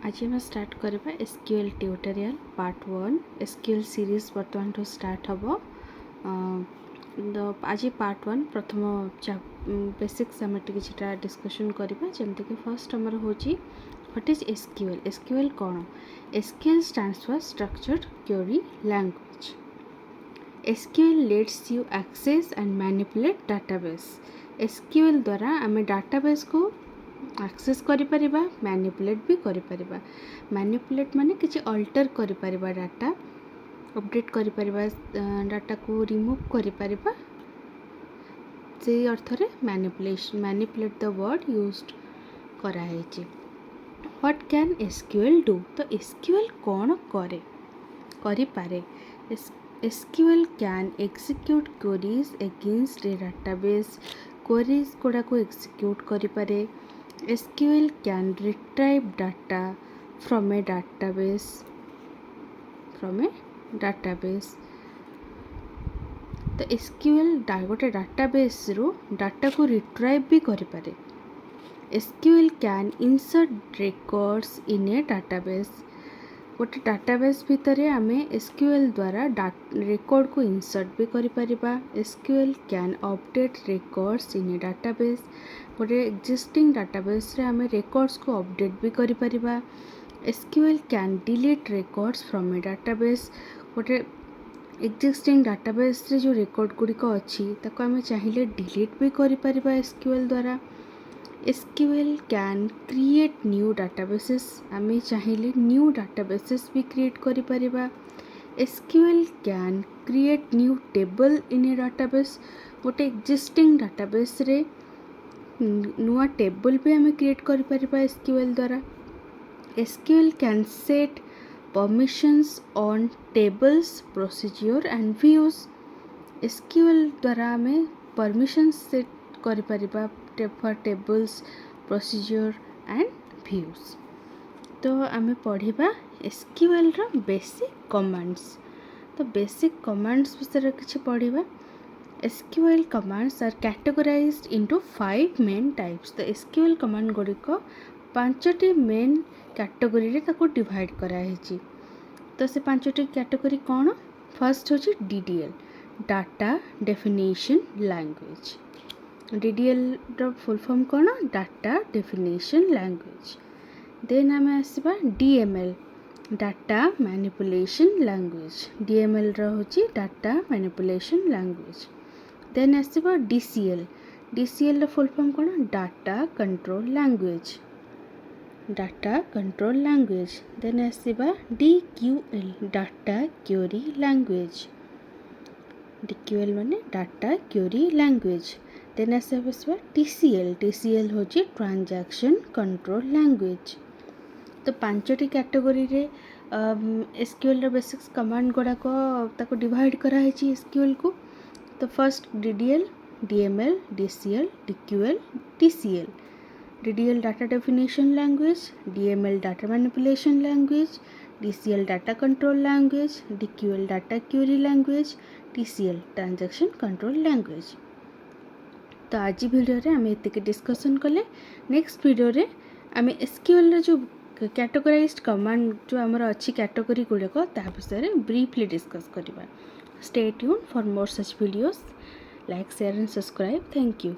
आज हम स्टार्ट करबा SQL tutorial part 1 SQL series बर्तमान तो स्टार्ट हम तो आज पार्ट 1 प्रथम बेसिक्स आम किछटा डिस्कशन करबा जेमति कि फर्स्ट हमर होची व्हाट इज एसक्यूएल एसक्यूएल कोन SQL stands for structured query language SQL lets you access and manipulate database SQL द्वारा आम डाटाबेस को एक्सेस करि परिबा मैनिपुलेट भी करि परिबा मैनिपुलेट माने किछि अल्टर करि परिबा डाटा अपडेट करि परिबा डाटा को रिमूव करि परिबा से अर्थ रे मैनिपुलेट द वर्ड यूज्ड करा है छी व्हाट कैन एसक्यूएल डू तो एसक्यूएल कोन करे करि पारे SQL can execute queries against A database queries कोडा को एक्जीक्यूट करि पारे SQL can retrieve data from a database तो SQL गोटे डाटाबेस रू डाटा को रिट्राइव भी करि पारे SQL can insert records in a database गोटे डाटाबेस भितर आमे SQL द्वारा रेकॉर्ड को इंसर्ट भी करि परिबा SQL can update records in a database गोटे एक्जिस्टिंग डाटाबेस रे आमे रेकॉर्ड्स को अपडेट भी करि परिबा SQL can delete records from a database गोटे एक्जिस्टिंग डाटाबेस रे जो रेकॉर्ड गुडी को अछि ताको आमे चाहिले डिलीट भी करि परिबा SQL द्वारा SQL can create new databases आमे चाहिले न्यू databases भी क्रिएट करि परिबा SQL can create new table in a database गोटे एक्जिस्टिंग डाटाबेस रे नुआ टेबल भी आमे क्रिएट करि परिबा SQL द्वारा SQL can set permissions on tables procedure and views SQL द्वारा आमे permissions सेट करि परिबा for tables procedure and views तो आमे पढ़िबा SQL रो बेसिक कमांड्स तो बेसिक कमांड्स विषय किछि पढ़िबा SQL commands are categorized into 5 main types तो SQL command गुडी को 5टी मेन कैटेगरी रे ताको डिवाइड करा हेची तो से 5टी कैटेगरी कोन फर्स्ट होची DDL data definition language DDL रो फुल फॉर्म कोन डाटा डेफिनेशन लैंग्वेज देन आमे आसीबा DML data manipulation language DML रो होची डाटा मैनिपुलेशन लैंग्वेज देन आसीबा DCL रो फुल फॉर्म कोन डाटा कंट्रोल लैंग्वेज देन आसीबा DQL data query language DQL माने डाटा क्वेरी लैंग्वेज देन आसीबा TCL होची ट्रांजैक्शन कंट्रोल लैंग्वेज तो 5टी कैटेगरी रे SQL रो बेसिक्स कमांड गुडा को ताको डिवाइड करा हेची SQL को तो first DDL DML DCL DQL TCL DDL data definition language DML data manipulation language DCL data control language DQL data query language TCL transaction control language तो आज video रे आमे एतिके डिस्कशन कले नेक्स्ट वीडियो रे आमे SQL रे जो categorised command जो हमर अच्छी कैटेगरी गुडे को ता विषय ब्रीफली डिस्कस करिबा Stay tuned for more such videos. Like, share and subscribe. Thank you.